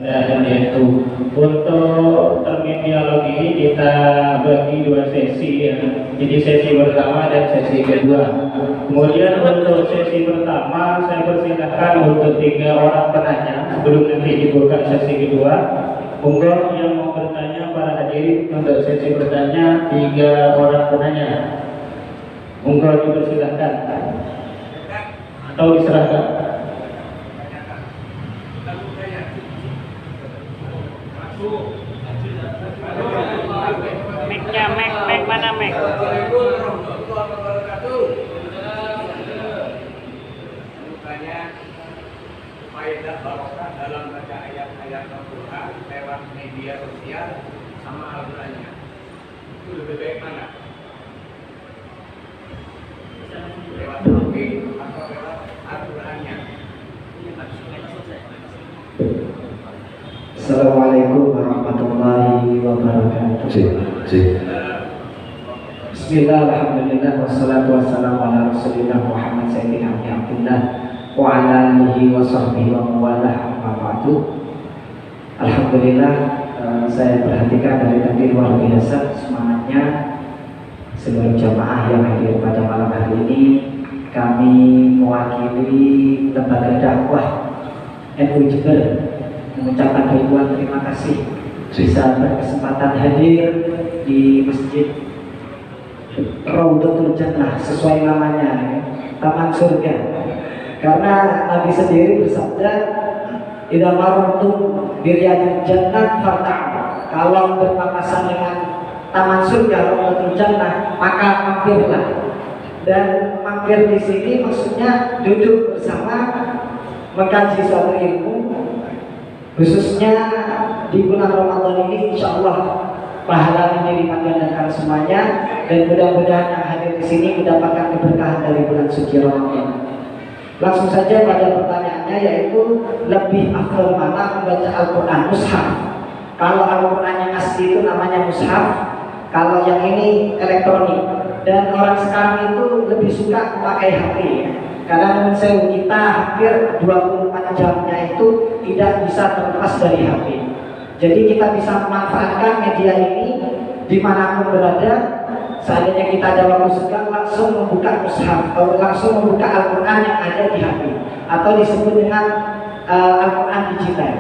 Dan yaitu untuk terminologi kita bagi dua sesi ya. Jadi sesi pertama dan sesi kedua. Kemudian untuk sesi pertama saya persilahkan untuk 3 orang penanya sebelum nanti dibuka sesi kedua. Monggo yang mau bertanya para hadirin untuk sesi bertanya 3 orang penanya. Monggo dipersilahkan atau diserahkan. Mic-nya, mic mana mic? Bukannya faedah barokah dalam baca ayat-ayat Al-Quran lewat media sosial sama Al-Qurannya. Itu lebih baik mana? Lewat HP atau lewat Al-Qurannya? Assalamualaikum warahmatullahi wabarakatuh. Bismillah, alhamdulillah, wassalatu wassalamu ala rasulillah Muhammad sayyidina Abdillah wa ala alihi wa sahbihi wa mawalah amma ba'du. Alhamdulillah, saya perhatikan dari tadi luar biasa semangatnya seluruh jamaah yang hadir pada malam hari ini. Kami mewakili lembaga dakwah NU Jember mengucapkan ribuan terima kasih bisa berkesempatan hadir di Masjid Raudhatul Jannah sesuai namanya, Taman Surga. Karena Nabi sendiri bersabda, "Idza marartum biriyadil jannah farta'u." Kalau berpapasan dengan Taman Surga Raudhatul Jannah, maka mampirlah. Dan mampir di sini maksudnya duduk bersama mengkaji suatu ilmu. Khususnya di bulan Ramadan ini, insya Allah pahalanya dilipat gandakan semuanya, dan mudah-mudahan yang hadir di sini mendapatkan keberkahan dari bulan suci Ramadan. Langsung saja pada pertanyaannya, yaitu lebih afdal mana membaca Al-Quran mushaf? Kalau Al-Quran yang asli itu namanya mushaf, kalau yang ini elektronik. Dan orang sekarang itu lebih suka memakai HP ya. Karena kita hampir 24 jamnya itu tidak bisa terlepas dari HP. Jadi kita bisa memanfaatkan media ini dimanapun berada. Seandainya kita ada waktu senggang, langsung membuka mushaf atau langsung membuka Al-Quran yang ada di HP, atau disebut dengan Al-Quran digital.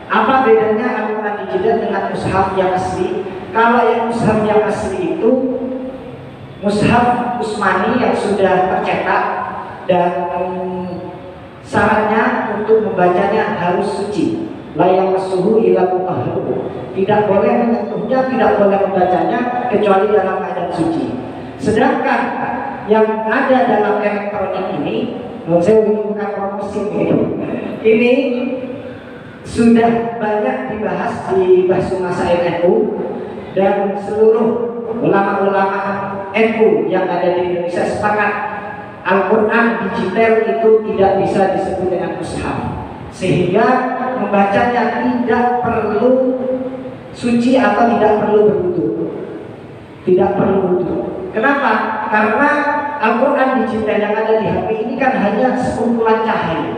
Apa bedanya Al-Quran digital dengan mushaf yang asli? Kalau yang mushaf yang asli itu mushaf Utsmani yang sudah tercetak, dan syaratnya untuk membacanya harus suci. La yamassuhu illa mutahharun. Tidak boleh menyentuhnya, tidak boleh membacanya kecuali dalam keadaan suci. Sedangkan yang ada dalam elektronik ini, saya bukan promosi ini sudah banyak dibahas di Bahsu Masail NU, dan seluruh ulama-ulama NU yang ada di Indonesia sepakat Al-Quran digital itu tidak bisa disebut dengan mushaf, sehingga membacanya tidak perlu suci atau tidak perlu berwudu. Tidak perlu wudu. Kenapa? Karena Al-Quran digital yang ada di HP ini kan hanya sekumpulan cahaya.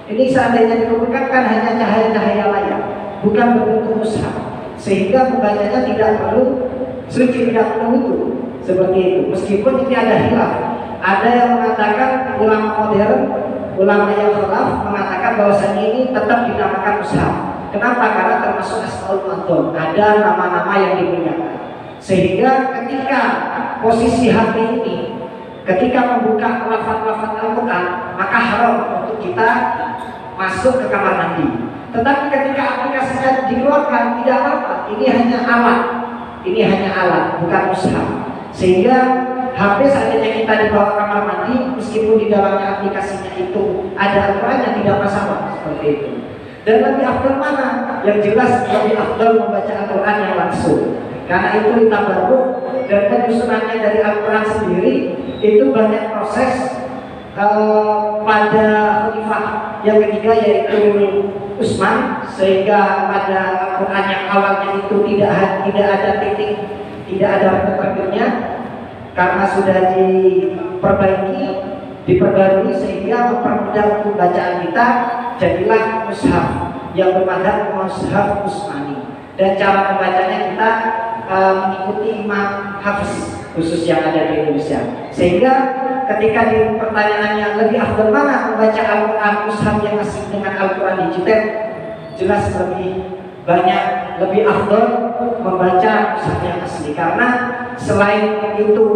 Ini seandainya dikumpulkan kan hanya cahaya-cahaya layar, bukan berbentuk mushaf, sehingga membacanya tidak perlu suci, tidak perlu wudu. Seperti itu. Meskipun ini ada khilaf. Ada yang mengatakan, ulama modern, ulama yang khalaf mengatakan bahwasanya ini tetap dinamakan mushaf. Kenapa? Karena termasuk asmaul ma'thum, ada nama-nama yang dimuliakan. Sehingga ketika posisi hati ini, ketika membuka lafaz-lafaz Al-Quran, maka haram untuk kita masuk ke kamar mandi. Tetapi ketika aplikasinya dikeluarkan, tidak apa-apa. Ini hanya alat. Ini hanya alat, bukan mushaf. Sehingga HP seandainya kita dibawa kamar mandi, meskipun di dalamnya aplikasinya itu ada Al-Qurannya, tidak masalah seperti itu. Dan lebih afdal mana? Yang jelas lebih afdal membaca Al-Quran yang langsung. Karena itu tabarruk, dan penyusunannya dari Al-Quran sendiri itu banyak proses pada khalifah yang ketiga, yaitu Utsman, sehingga pada Al-Quran yang awalnya itu tidak ada titik, tidak ada terbitnya, karena sudah diperbarui sehingga mempermudah untuk bacaan kita, jadilah mushaf. yang bermadzhab mazhab Utsmani, dan cara membacanya kita mengikuti Imam Hafiz khusus yang ada di Indonesia. Sehingga ketika di pertanyaannya lebih afdal mana membaca Al-Quran mushaf yang asli dengan Al-Quran digital, jelas lebih banyak, lebih afdal membaca mushaf yang asli, karena selain itu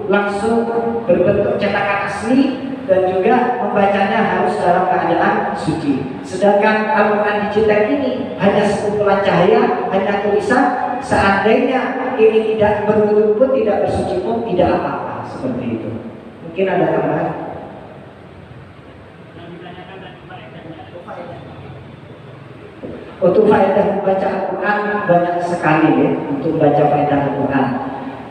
langsung berbentuk cetakan asli dan juga membacanya harus dalam keadaan suci. Sedangkan Al-Quran digital ini hanya sekumpulan cahaya, hanya tulisan. Seandainya ini tidak berwudu pun, tidak bersuci pun, tidak apa-apa. Seperti itu. Mungkin ada tambahan. Untuk faedah membaca Al-Quran banyak sekali ya, untuk baca faedah Al-Quran.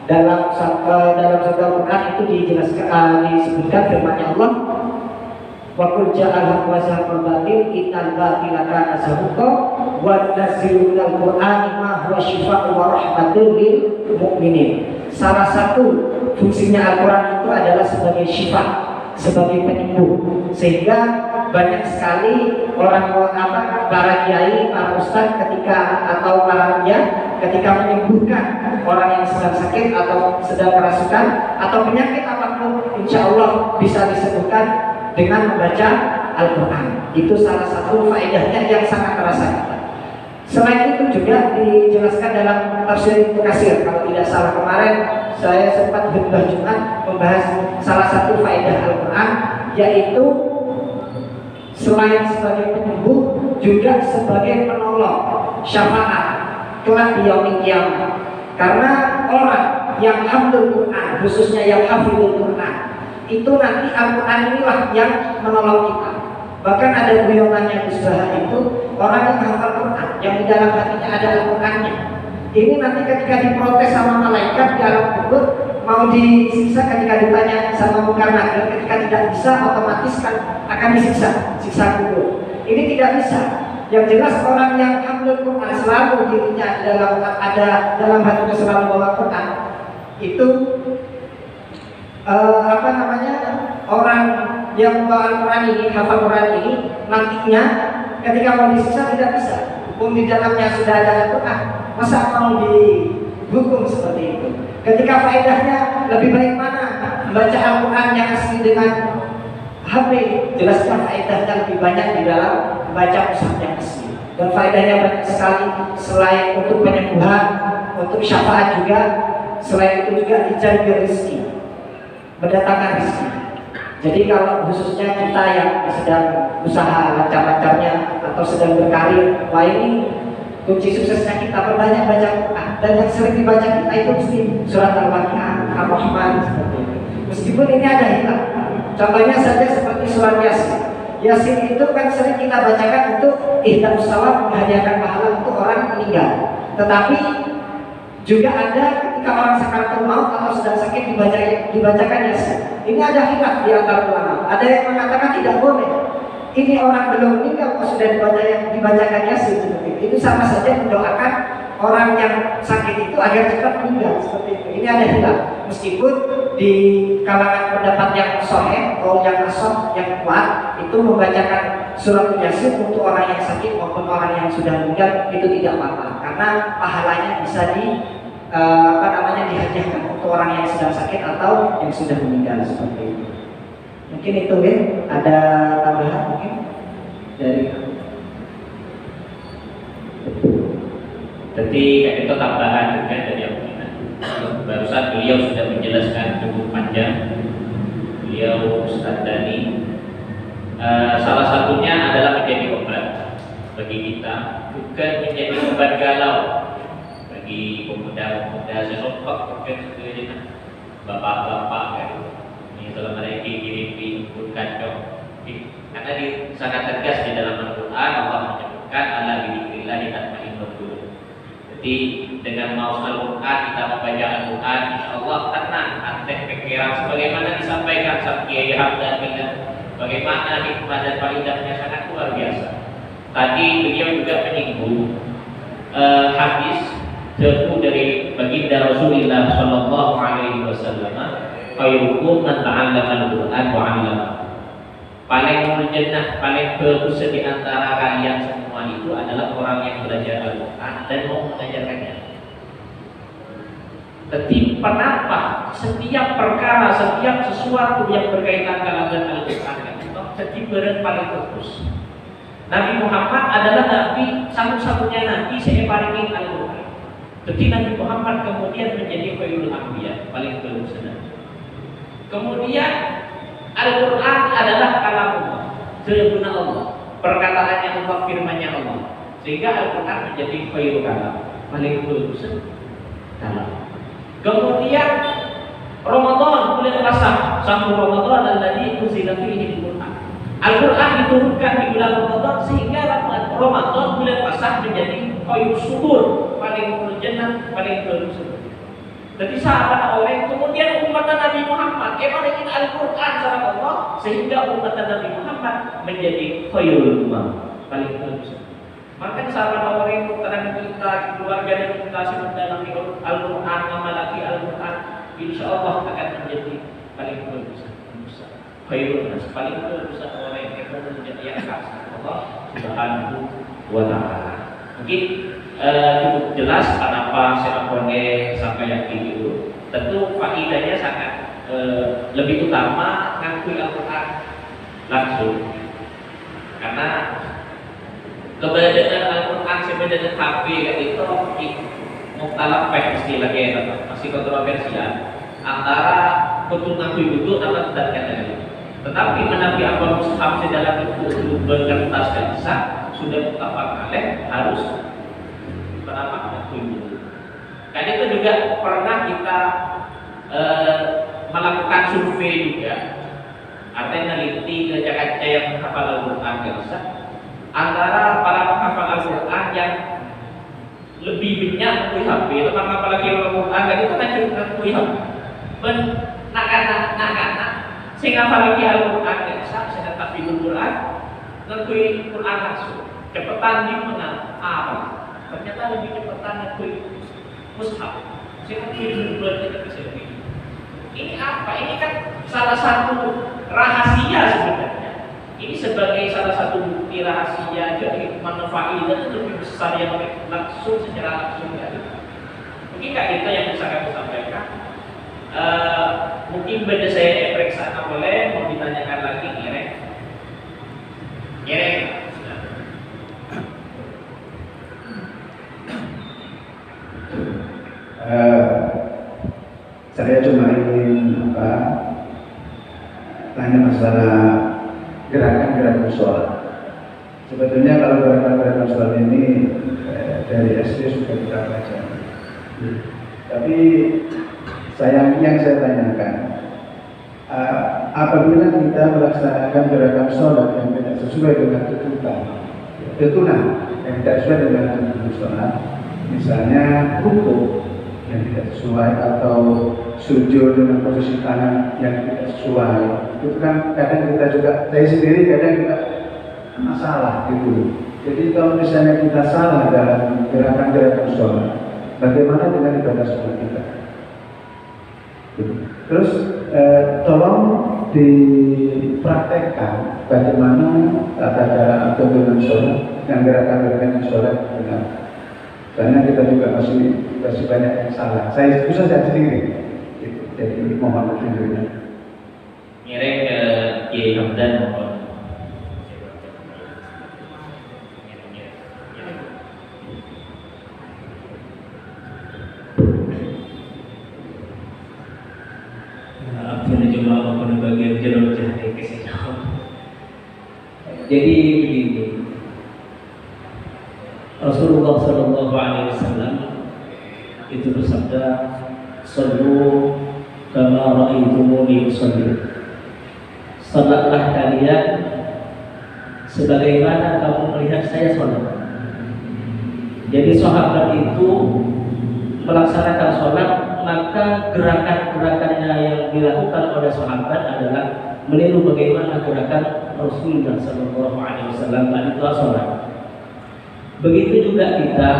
Dalam satu Al-Quran itu disebutkan firman Allah, wa qul ja'al haqq wa zahaqal batil innal batila kana zahuqa wa nazzilul Qur'ani ma huwa syifaa'un wa rahmatun lil mu'minin. Salah satu fungsinya Al-Quran itu adalah sebagai syifa, sebagai penyembuh, sehingga banyak sekali para kiai, para ustaz atau para rakyat ketika menyembuhkan orang yang sedang sakit atau sedang kerasukan atau penyakit apapun, insya Allah bisa disembuhkan dengan membaca Al-Quran. Itu salah satu faedahnya yang sangat terasa. Selain itu juga dijelaskan dalam tafsir Ibnu Katsir. Kalau tidak salah kemarin saya sempat khutbah Jumat membahas salah satu faedah Al-Quran, yaitu selain sebagai penyembuh juga sebagai penolong, syafaat kelak di yaumil qiyamah. Karena orang yang hafizul Quran, khususnya yang hafizul Quran, itu nanti Al-Quran inilah yang menolong kita. Bahkan ada guyonannya Gus Baha itu, orang yang hafal Quran, yang di dalam hatinya ada Al-Qurannya, ini nanti ketika diprotes sama malaikat di alam kubur, mau disiksa ketika ditanya sama Munkar Nakir, ketika tidak bisa otomatis kan akan disiksa, siksa kubur. Ini tidak bisa. Yang jelas orang yang hafal Quran, selalu dirinya dalam hatinya selalu bawa Quran, itu orang yang membawa Al-Quran ini, hafal Quran ini, nantinya ketika mau disiksa tidak bisa. Hukum di dalamnya sudah ada Al-Quran, masa mau dihukum seperti itu? Ketika faedahnya lebih baik mana? Membaca Al-Quran yang asli dengan HP, jelaskan faedahnya lebih banyak di dalam membaca mushaf yang asli. Dan faedahnya banyak sekali, selain untuk penyembuhan, untuk syafaat juga, selain itu juga dicari rezeki, mendatangkan rezeki. Jadi kalau khususnya kita yang sedang usaha lancar-lancarnya atau sedang berkarir, wah ini kunci suksesnya kita perbanyak baca Quran. Dan yang sering dibaca kita itu mesti surat Al-Waqiah, Ar-Rahman, seperti itu. Meskipun ini ada hitam. Contohnya saja seperti surat Yasin. Yasin itu kan sering kita bacakan untuk ihdaus shawab, menghadiahkan pahala untuk orang meninggal. Tetapi juga ada ketika orang sakaratul maut atau sedang sakit dibacakan Yasin. Ini ada khilaf di antara ulama. Ada yang mengatakan tidak boleh. Ini orang belum meninggal kok sudah dibacakan Yasin seperti itu. Itu sama saja mendoakan orang yang sakit itu agar cepat meninggal seperti itu. Ini ada khilaf. Meskipun di kalangan pendapat yang sahih atau yang asal yang kuat itu membacakan surat Yasin untuk orang yang sakit maupun orang yang sudah meninggal itu tidak apa-apa, karena pahalanya bisa dihadiahkan untuk orang yang sedang sakit atau yang sudah meninggal seperti itu. Mungkin itu ya, ada tambahan mungkin dari. Jadi itu tambahan juga dari yang barusan beliau sudah menjelaskan cukup panjang. Beliau Ustaz Dani, salah satunya adalah menjadi obat bagi kita, bukan menjadi obat galau bagi pemuda-pemuda sesopok, bukan sebenarnya bapak-bapak kan. Ini kalau mereka kirim bukan dong. Karena sangat tegas di dalam Al-Quran Allah menyebutkan ala bidzikrillah tatma'innul qulub. Jadi dengan mau Al-Quran, kita membaca Al-Quran, insya Allah tenang hati pikiran, sebagaimana disampaikan Sang Kiai Hamdan Billah, bagaimana hikmah dan faedahnya sangat luar biasa. Tadi beliau juga menyinggung hadis terku dari baginda Rasulullah Shallallahu Alaihi Wasallam, khairukum man ta'allama al-Quran wa 'allama. Paling muljannah, paling bagus di antara kalian semua itu adalah orang yang belajar Al-Quran dan mau mengajarkannya. Tapi kenapa setiap perkara, setiap sesuatu yang berkaitan dengan Al-Quran itu jadi barang paling bagus. Nabi Muhammad adalah Nabi satu-satunya Nabi saya paringin Al-Quran. Jadi Nabi Muhammad kemudian menjadi khairul anbiya, paling bagus. Kemudian Al-Quran adalah kalamullah, firman Allah, perkataannya Allah, firmannya Allah. Sehingga Al-Quran menjadi khairul kalam, paling bagus kalam. Kemudian Ramadan bulan puasa, sahur Ramadan alladzi unzila fihi al-Qur'an. Al-Quran diturunkan di bulan Ramadan sehingga Ramadan bulan puasa menjadi khairul syuhur, paling berjannah, paling bagus. Jadi sahabat orang kemudian umat Nabi Muhammad paringin Al-Quran sama Allah sehingga umat Nabi Muhammad menjadi khairul ummah, paling bagus. Maka sahabat orang terhadap kita, keluarga dan kita dalam Al-Quran, memalaki Al-Quran, insya Allah akan menjadi paling bagus. Khairul nas, paling bagus orang yang akan menjadi yang khas Allah Subhanahu wa Ta'ala. Mungkin cukup jelas kenapa serapone sampai yang itu. Tentu faedahnya sangat lebih utama ngakui Al-Quran langsung, karena keberadaan Al-Quran sebenarnya HP itu mukhtalaf istilahnya masih kontroversial antara betul ngakui betul atau tidak kata. Tetapi menabi apa mushaf dalam itu berkertas dan bisa sudah mutlak alaih harus mengakui betul. Karena itu juga pernah kita melakukan survei juga, artinya meneliti kaca-kaca yang menghafal Al-Quran bisa antara para penghafal Al-Quran yang lebih banyak mengakui HP, terutama apalagi Al-Quran dan itu kan juga mengakui HP. Nak sehingga apalagi Al-Quran yang bisa tapi Al-Quran mengakui Quran langsung. Cepetan di mana? Apa? Ternyata lebih cepetan mengakui mushaf. Sehingga kita bisa begini. Ini apa? Ini kan salah satu rahasia sebenarnya. Ini sebagai salah satu bukti rahasia, jadi manfaatnya itu lebih besar yang langsung secara langsung dari. Mungkin Kak Dita yang bisa kami sampaikan. Mungkin beda saya periksa boleh mau ditanyakan lagi Ireng. Saya cuma ingin tanya masalah gerakan-gerakan sholat. Sebetulnya kalau gerakan-gerakan sholat ini dari SD sudah kita baca. Tapi yang saya tanyakan, apabila kita melaksanakan gerakan sholat yang tidak sesuai dengan tuntunan yang tidak sesuai dengan tuntunan sholat, misalnya rukuk yang tidak sesuai atau sujud dengan posisi tangan yang tidak sesuai, itu kan kadang kita juga, saya sendiri kadang juga masalah gitu. Jadi kalau misalnya kita salah dalam gerakan-gerakan sholat, bagaimana dengan ibadah sholat kita? Terus tolong dipraktekkan bagaimana tata cara atau dengan sholat dan gerakan-gerakan sholat benar. Karena kita juga masih banyak yang salah. Saya sendiri. Jadi mohon petunjuknya. Ngiring ke Kiai Hamdan mohon. Jadi begini, Rasulullah Shallallahu Alaihi Wasallam itu bersabda, "Sallu kama ra'aitumuni usalli." Salatlah kalian sebagaimana kamu melihat saya salat. Jadi sahabat itu melaksanakan salat, maka gerakan-gerakannya yang dilakukan oleh sahabat adalah meniru bagaimana gerakan Rasulullah Sallallahu Alaihi Wasallam pada sholat. Begitu juga kita,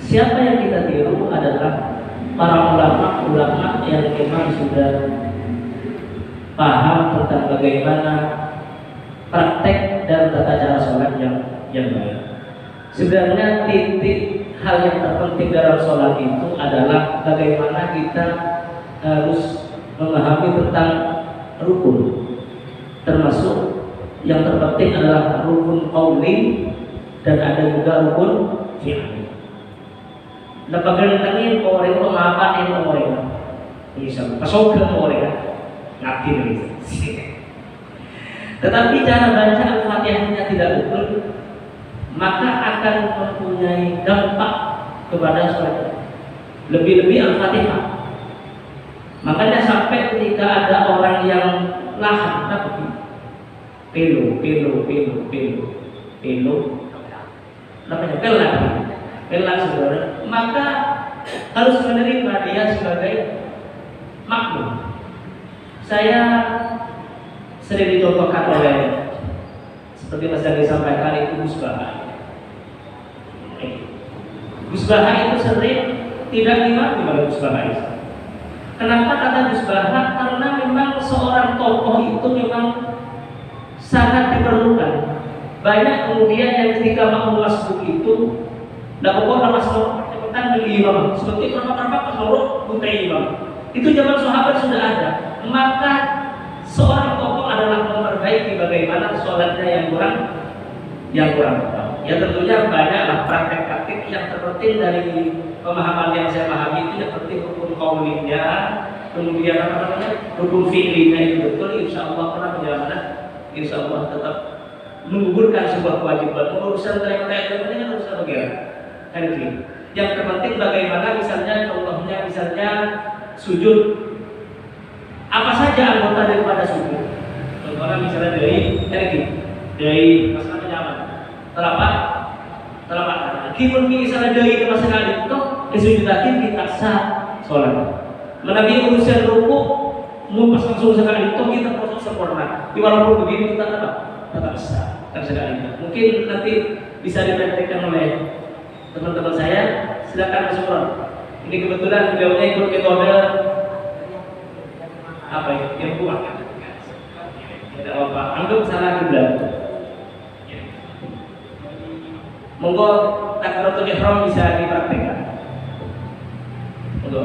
siapa yang kita tiru adalah para ulama yang memang sudah paham tentang bagaimana praktek dan tata cara sholat yang baik. Sebenarnya titik hal yang terpenting dalam sholat itu adalah bagaimana kita harus memahami tentang rukun, termasuk yang terpenting adalah rukun qauli dan ada juga rukun fi'li. Napagandangin orang pemapanin orang, misal pasokan orang, ngerti nih. Tetapi cara baca Al-Fatihahnya tidak betul, maka akan mempunyai dampak kepada sholat. Lebih-lebih Al-Fatihah. Makanya sampai ketika ada orang yang lahan, tapi pelo, namanya pelan saudara, maka harus menerima dia sebagai makmum. Saya sering dicontohkan oleh, seperti Mas Dani sampaikan, itu Gus Baha. Gus Baha itu sering tidak dimaklumi oleh Gus Baha itu. Kenapa kata Gus Baha? Karena memang seorang tokoh itu memang sangat diperlukan. Banyak kemudian yang ketika mau masuk itu, tidak pokoknya masuk cepetan beli imam. Seperti kenapa kesorot bukai imam. Itu zaman sahabat sudah ada. Maka seorang tokoh adalah memperbaiki bagaimana sholatnya yang kurang tepat. Ya tentunya banyaklah praktek-praktek yang terpenting dari pemahaman yang saya pahami itu yang penting rukun qaulinya, kemudian rukun fi'linya itu betul. Insya Allah karena penjelasan, insya Allah tetap menggugurkan sebuah kewajiban. Urusan terkait ini kan urusan bagaimana? Yang terpenting bagaimana misalnya contohnya misalnya sujud, apa saja anggota daripada sujud. Contohnya misalnya dari masalah nyaman, telapak kimun misalnya dari masalah itu kesujudatin kita sah sholat. Menabi urusan ruku pas langsung sekali itu kita proses sempurna. Walaupun begini kita tetap sah. Mungkin nanti bisa dipraktikkan oleh teman-teman saya. Silakan masuk. Ini kebetulan beliaunya ikut metode apa ya? Yang kuat. Tidak apa-apa. Anggap salah juga. Monggo takbiratul ihram bisa dipraktikkan. Monggo.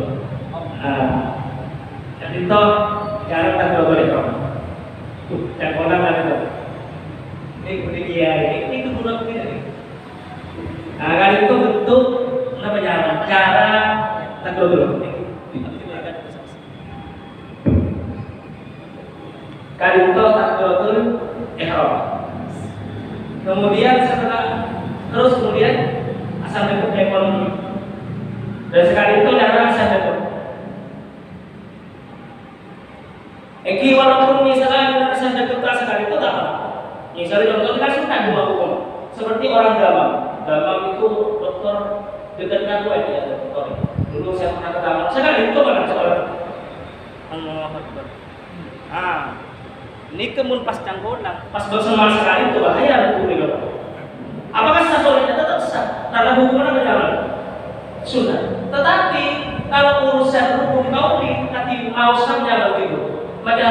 Dan itu cara takbiratul ihram. Tuh, yang orang ada itu. Ini kegunaan ini. Nah, kali itu bentuk namanya cara takbiratul ihram. Kali itu takbiratul ihram. Kemudian setelah kemudian asal bentuk ekonomi. Dan sekali itu cara asal bentuk. Walaupun misalnya asal bentuk sekali itu tak apa. Misalnya contohnya kan sudah dua hukum. Seperti orang damam itu dokter dekatnya gue ya dokter. Dulu saya pernah ke damam. Sekali itu pada sekolah. Ini kemun pas canggolang, pas bersama sekali itu bahaya hukum itu. Apakah sah sholatnya? Tetap sah, karena hukumnya berjalan sunnah. Tetapi kalau urusan hukum qauli nanti mau sahnya begitu, maka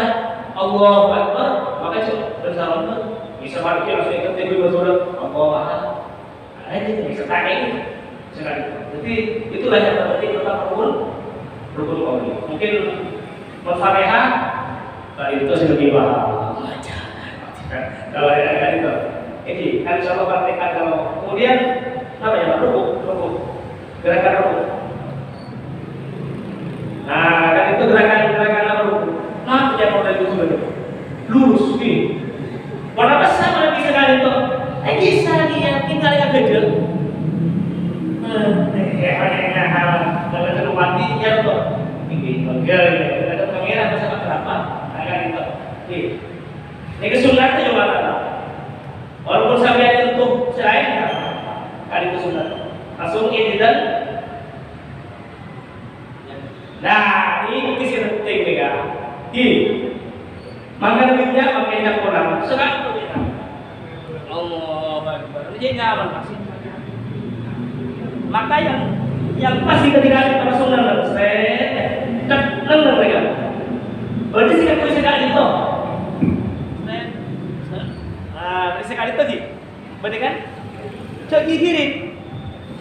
Allahu Akbar, maka bersalam bisa balik langsung ikut tidur betul. Allah Maha. Ini bisa tanya ini sekali. Jadi itulah yang terpenting tentang rukun qauli. Mungkin Al-Fatihah itu sedikit paham. Kalau yang itu. Ini kan insya Allah praktekkan kalau kemudian apa ya rukuk gerakan rukuk. Nah kan itu gerakan rukuk. Nah yang model itu sudah lurus nih. Warna besar mana bisa kali itu? Bisa dia tinggal yang kecil. Kalau terlalu mati ya tuh. Ini bagian ada kamera bisa berapa? Agak itu. Ini kesulitan juga ada. Walaupun sampai untuk saya kali itu sudah langsung ini dan nah ini kisi penting ya. Maka lebihnya makanya kurang sekarang itu ya. Allah Akbar. Ini nyaman pasti. Maka yang pasti ketika kita langsung nang saya nang mereka. Berarti sih kan bisa itu. sekali tadi, benar kan? Coba gigirin.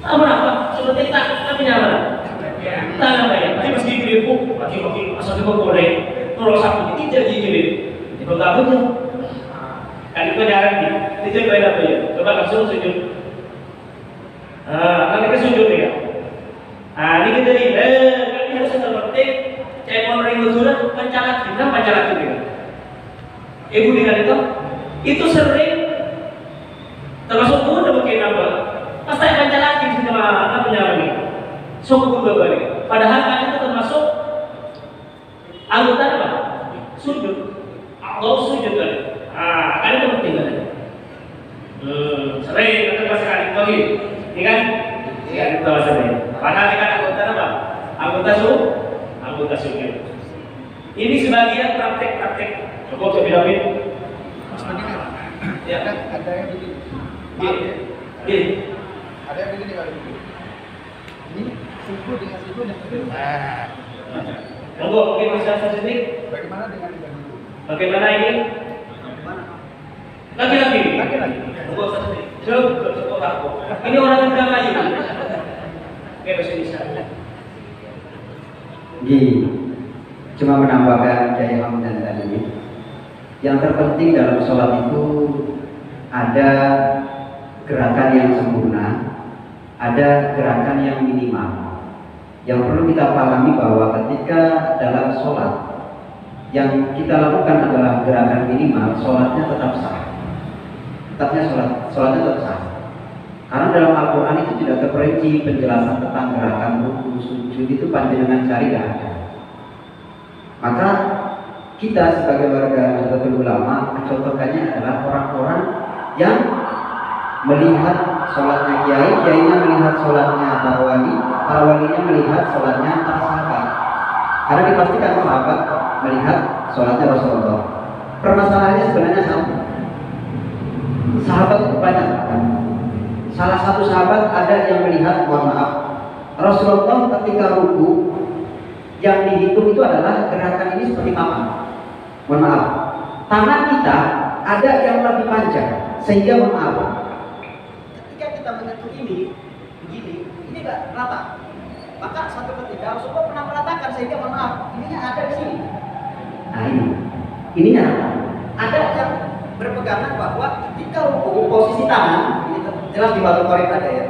Apa? Seperti tak, tapi nyaman. Tangan kayak, tapi meski gigirin, maki asal juga boleh. Terus aku tidak gigirin, itu tak betul. Kali itu jarang nih, itu beda apa ya? Coba langsung sujud. Nanti ke sujud ya. Ini kita nih, kali harus seperti cek orang itu sudah pancalak kita. Ibu dengan itu sering termasuk pun udah mungkin nambah. Pas saya baca lagi sama apa namanya, suku berbalik. Padahal kan itu termasuk anggota apa? Sujud. Allah sujud tadi. Kan itu penting kan? Sering kita masih kali lagi, ini kan? Iya kita sering. Padahal ini kan anggota apa? Anggota sujud. Ini sebagian praktek-praktek. Coba saya bilangin. Ya. Ada yang begini. Gini. Ada yang begini kali ini. Ini sujud dengan sujud yang berbeda. Monggo, mungkin bisa sini. Bagaimana dengan yang dulu? Bagaimana ini? Lagi-lagi. Monggo sini. Coba aku. Ini orang yang berapa ini? Oke, bisa. Gini, cuma menambahkan Kiai Hamdan tadi. Yang terpenting dalam sholat itu ada gerakan yang sempurna, ada gerakan yang minimal. Yang perlu kita pahami bahwa ketika dalam sholat yang kita lakukan adalah gerakan minimal, sholatnya tetap sah. Sholatnya tetap sah. Karena dalam Al-Quran itu tidak terperinci penjelasan tentang gerakan ruku, sujud itu panjenengan cari tidak ada. Maka kita sebagai warga Nahdlatul Ulama mencontohkannya adalah orang-orang yang melihat sholatnya kiai, kiainya melihat sholatnya para walinya melihat sholatnya para sahabat. Karena dipastikan sahabat melihat sholatnya Rasulullah. Permasalahannya sebenarnya sama. Sahabat itu banyak. Salah satu sahabat ada yang melihat, mohon maaf, Rasulullah ketika ruku yang dihitung itu adalah gerakan ini seperti apa? Mohon maaf, tangan kita ada yang lebih panjang sehingga mohon maaf, ketika kita menyentuh ini begini, ini enggak rata. Maka suatu ketika Rasulullah pernah meratakan sehingga mohon maaf, ininya ada di sini. Nah ininya rata. Ada yang berpegangan bahwa ketika ruku posisi tangan, ini jelas di batu korek ada ya,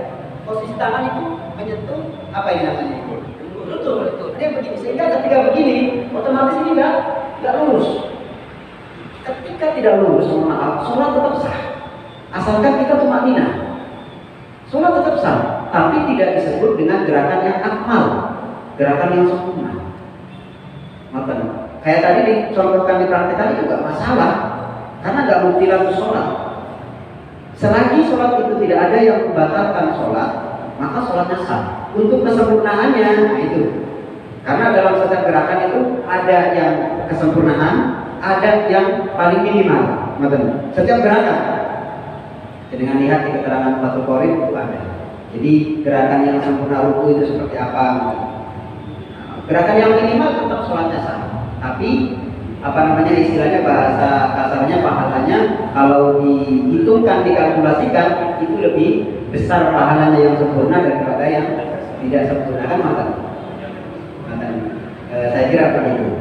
posisi tangan itu menyentuh apa ini namanya? Betul. Dia begini, sehingga ketika begini, otomatis ini enggak lurus. Ketika tidak lurus, mohon maaf, sholat tetap sah. Asalkan kita tumakninah. Sholat tetap sah, tapi tidak disebut dengan gerakan yang akmal, gerakan yang sempurna. Maksudnya, kayak tadi dicontohkan di praktek tadi juga masalah, karena nggak bukti lalu sholat. Selagi sholat itu tidak ada yang membatalkan sholat, maka sholatnya sah. Untuk kesempurnaannya, nah itu. Karena dalam setiap gerakan itu ada yang kesempurnaan, ada yang paling minimal. Setiap gerakan, dengan lihat di keterangan Fathul Qorib itu ada. Jadi gerakan yang sempurna ruku itu seperti apa? Gerakan yang minimal tetap sholatnya sah. Tapi istilahnya bahasa kasarnya pahalanya kalau dihitungkan dikalkulasikan itu lebih besar pahalanya yang sempurna daripada yang tidak sempurna kan mantan. Saya kira begitu.